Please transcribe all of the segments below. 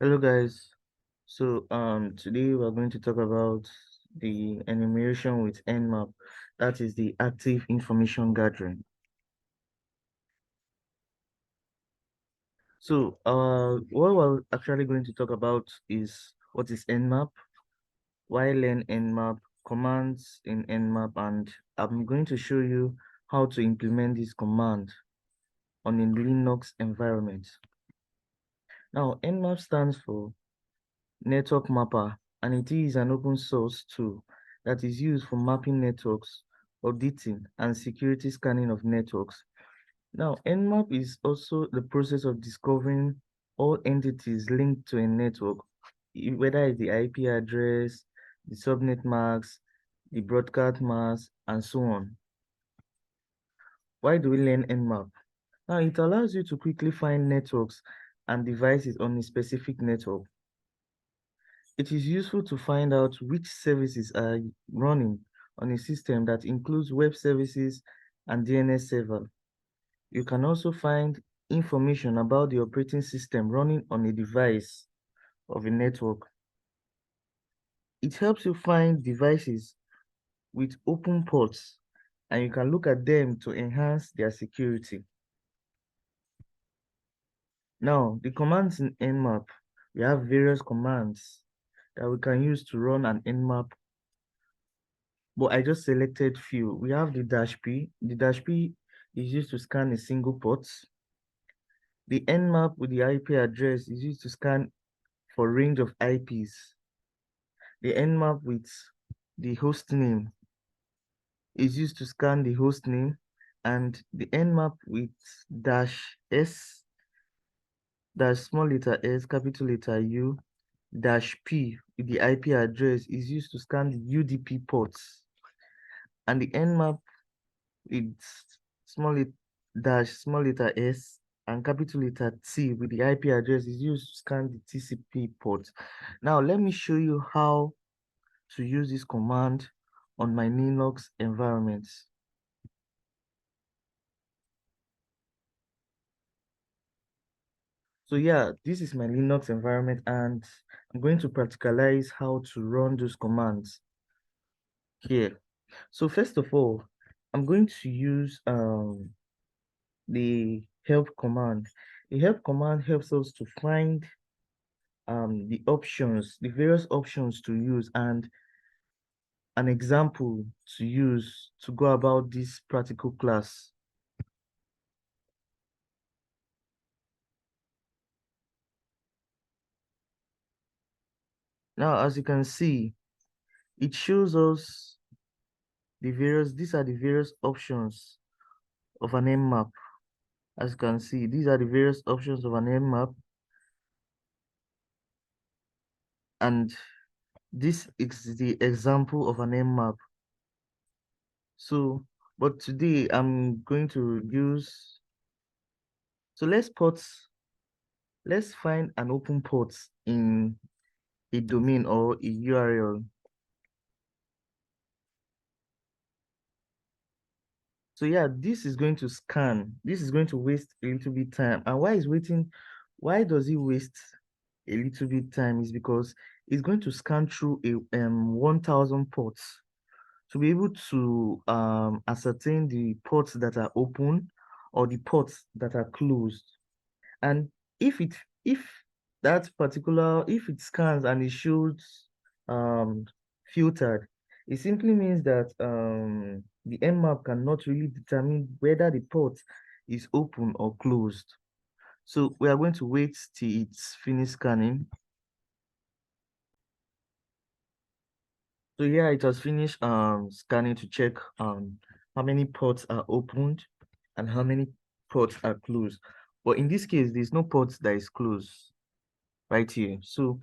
Hello guys. Today we're going to talk about the enumeration with Nmap. That is the active information gathering. What we're actually going to talk about is what is Nmap, why learn Nmap, commands in Nmap, and I'm going to show you how to implement this command on a Linux environment. Now, Nmap stands for Network Mapper, and it is an open source tool that is used for mapping networks, auditing, and security scanning of networks. Now, Nmap is also the process of discovering all entities linked to a network, whether it's the IP address, the subnet masks, the broadcast masks, and so on. Why do we learn Nmap? Now, it allows you to quickly find networks and devices on a specific network. It is useful to find out which services are running on a system that includes web services and DNS server. You can also find information about the operating system running on a device of a network. It helps you find devices with open ports, and you can look at them to enhance their security. Now, the commands in Nmap, we have various commands that we can use to run an Nmap, but I just selected few. We have the dash P. The dash P is used to scan a single port. The Nmap with the IP address is used to scan for range of IPs. The Nmap with the host name is used to scan the host name, and the Nmap with dash S, dash small letter S, capital letter U, dash P with the IP address is used to scan the UDP ports, and the Nmap with small letter S and capital letter T with the IP address is used to scan the TCP port. Now, let me show you how to use this command on my Linux environment. So yeah, this is my Linux environment, and I'm going to practicalize how to run those commands here. So first of all, I'm going to use the help command. The help command helps us to find the various options to use, and an example to use to go about this practical class. Now, as you can see, it shows us these are the various options of an Nmap. As you can see, these are the various options of an Nmap, and this is the example of an Nmap. So, but today I'm going to use, so let's find an open port in a domain or a URL. So yeah, this is going to scan. This is going to waste a little bit time. And why does it waste a little bit time is because it's going to scan through a 1,000 ports to be able to ascertain the ports that are open or the ports that are closed. And if it if if it scans and it shows um filtered, it simply means that the Nmap cannot really determine whether the port is open or closed. So we are going to wait till it's finished scanning. So yeah, it has finished scanning to check how many ports are opened and how many ports are closed. But in this case, there's no port that is closed right here. So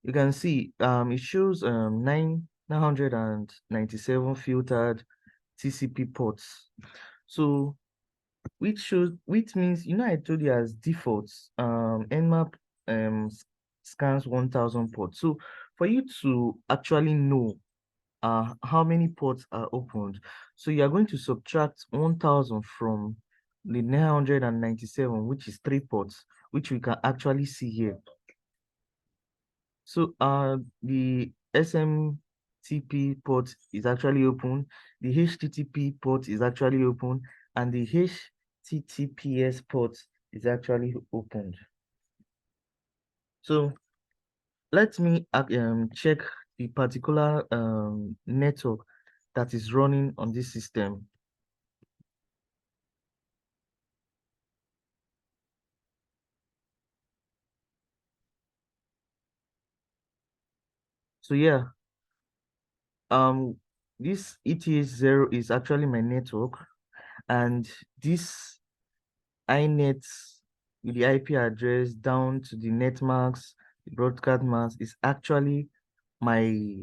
you can see it shows 997 filtered TCP ports. So which means, I told you as defaults, Nmap scans 1,000 ports. So for you to actually know how many ports are opened, so you are going to subtract 1,000 from the 997, which is 3 ports, which we can actually see here. So the SMTP port is actually open, the HTTP port is actually open, and the HTTPS port is actually opened. So let me check the particular network that is running on this system. So yeah, um, this ETH0 is actually my network, and this iNet with the IP address down to the net mask, the broadcast mask is actually my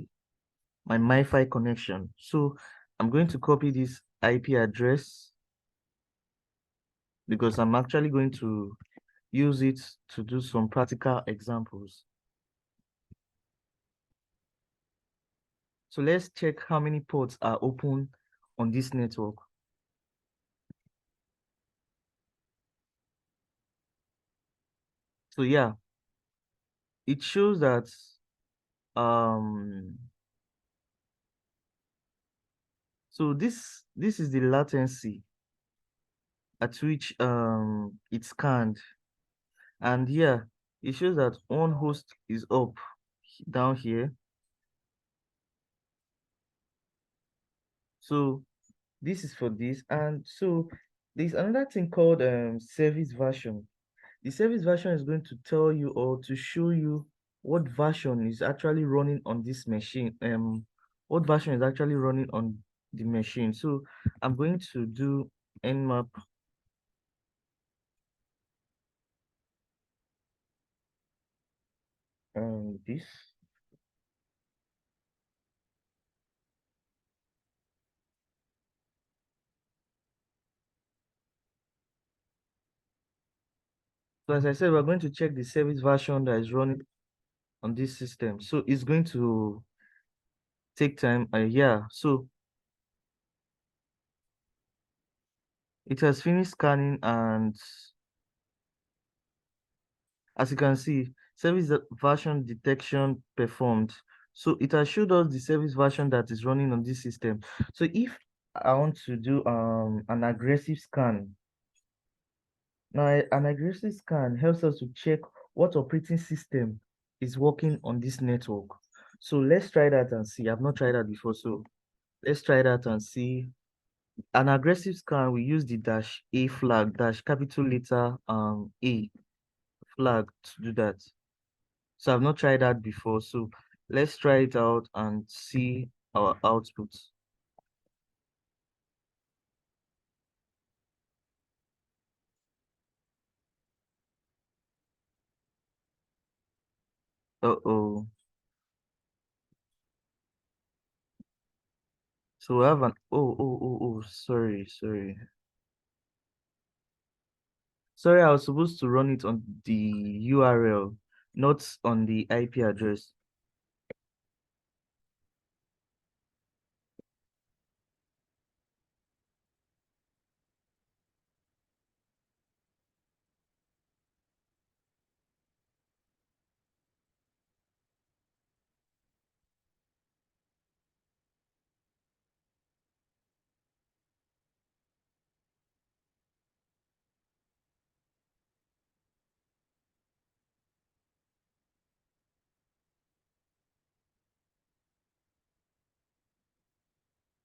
my MiFi connection. So I'm going to copy this IP address because I'm actually going to use it to do some practical examples. So let's check how many ports are open on this network. So yeah, it shows that um so this is the latency at which it scanned. And here it shows that one host is up down here. So this is for this. And so there's another thing called service version. The service version is going to tell you or to show you what version is actually running on this machine. What version is actually running on the machine. So I'm going to do nmap this. So as I said, we're going to check the service version that is running on this system. So it's going to take time. Yeah, so it has finished scanning, and as you can see, service version detection performed. So it has showed us the service version that is running on this system. So if I want to do an aggressive scan, now an aggressive scan helps us to check what operating system is working on this network. So let's try that and see. I've not tried that before, so let's try that and see. An aggressive scan, we use the dash A flag, dash capital letter A flag to do that. So I've not tried that before. So let's try it out and see our output. Uh-oh. So we have an sorry, sorry. Sorry, I was supposed to run it on the URL, not on the IP address.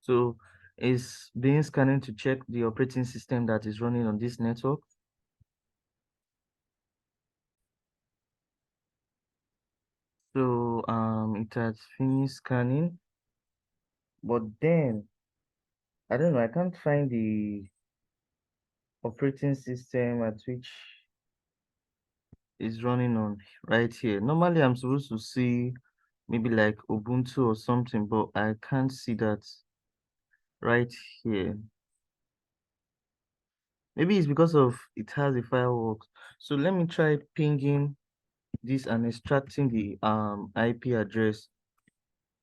So it's being scanning to check the operating system that is running on this network. So it has finished scanning, but then I don't know, I can't find the operating system at which is running on right here. Normally I'm supposed to see maybe like Ubuntu or something, but I can't see that right here. Maybe it's because of it has a firewall. So let me try pinging this and extracting the IP address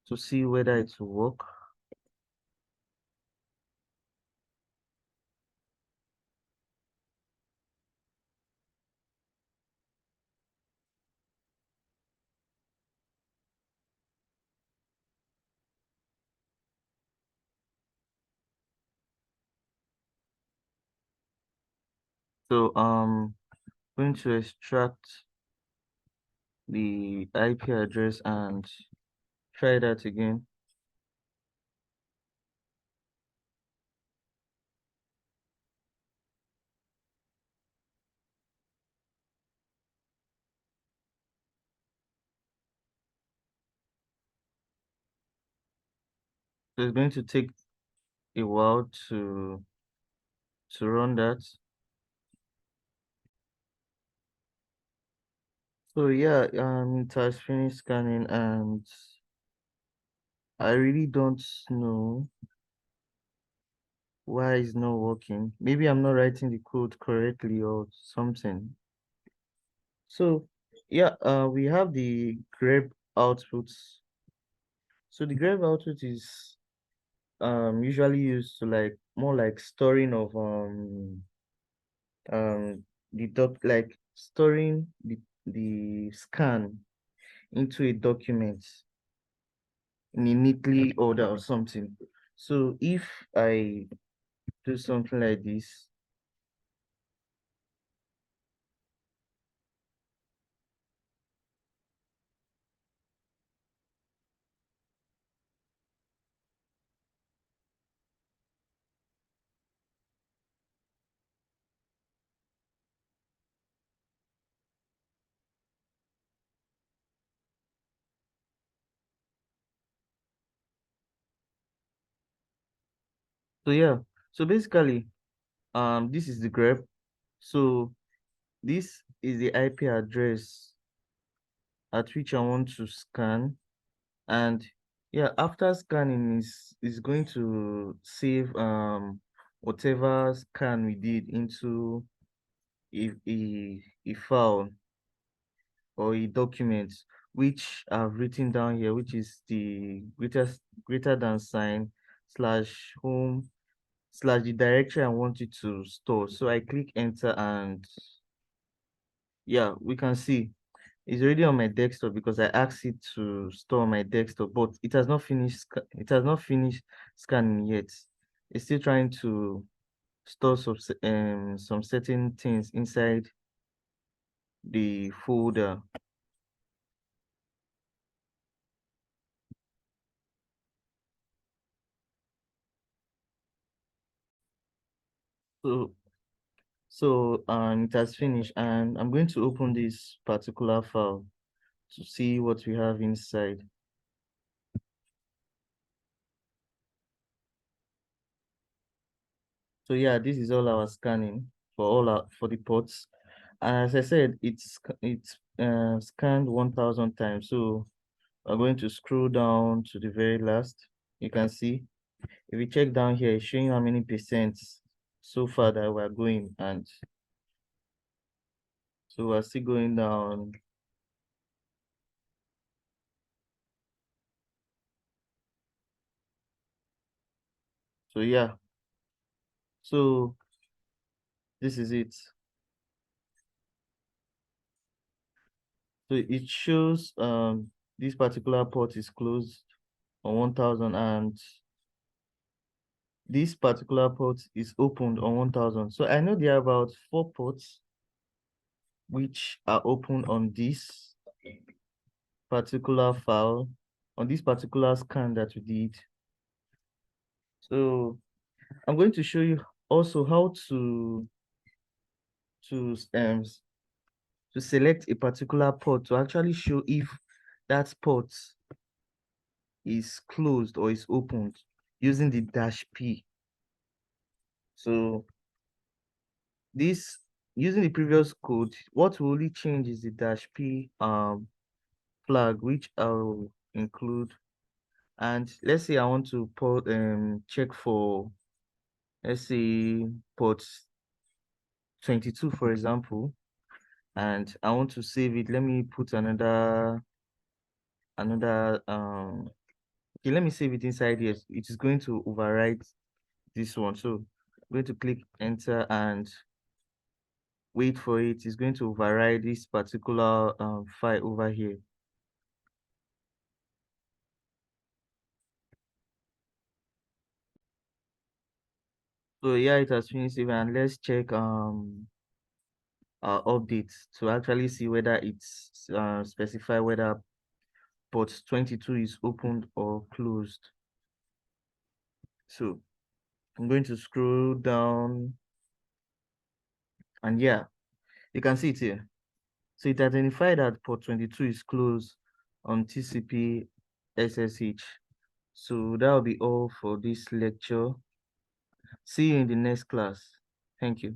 to see whether it will work. So going to extract the IP address and try that again. So it's going to take a while to run that. So yeah, it has finished scanning and I really don't know why it's not working. Maybe I'm not writing the code correctly or something. So yeah, we have the grep outputs. So the grep output is usually used to like more like storing of the doc like storing the scan into a document in a neatly order or something. So if I do something like this, so yeah, so basically, this is the grep. So this is the IP address at which I want to scan, and yeah, after scanning is going to save whatever scan we did into a file or a document which I've written down here, which is the greater than sign slash home slash the directory I want it to store. So I click enter and yeah, we can see it's already on my desktop because I asked it to store on my desktop, but it has not finished it has not finished scanning yet. It's still trying to store some certain things inside the folder. So it has finished and I'm going to open this particular file to see what we have inside. So yeah, this is all our scanning for for the ports. And as I said, it's scanned 1,000 times. So we're going to scroll down to the very last. You can see if you check down here, it's showing how many percent so far that we're going, and so we're still going down. So yeah, so this is it. So it shows this particular port is closed on 1,000 and this particular port is opened on 1,000. So I know there are about 4 ports which are open on this particular file, on this particular scan that we did. So I'm going to show you also how to um to select a particular port to actually show if that port is closed or is opened using the dash P. So this using the previous code, what will only change is the dash P flag, which I'll include. And let's say I want to put check for, let's say, port 22, for example, and I want to save it. Let me put another okay, let me save it inside here. It is going to overwrite this one. So I'm going to click enter and wait for it. It's going to override this particular file over here. So yeah, it has finished saving, and let's check. update to actually see whether it's specify whether port 22 is opened or closed. So I'm going to scroll down, and yeah, you can see it here. So it identified that port 22 is closed on TCP SSH. So that will be all for this lecture. See you in the next class. Thank you.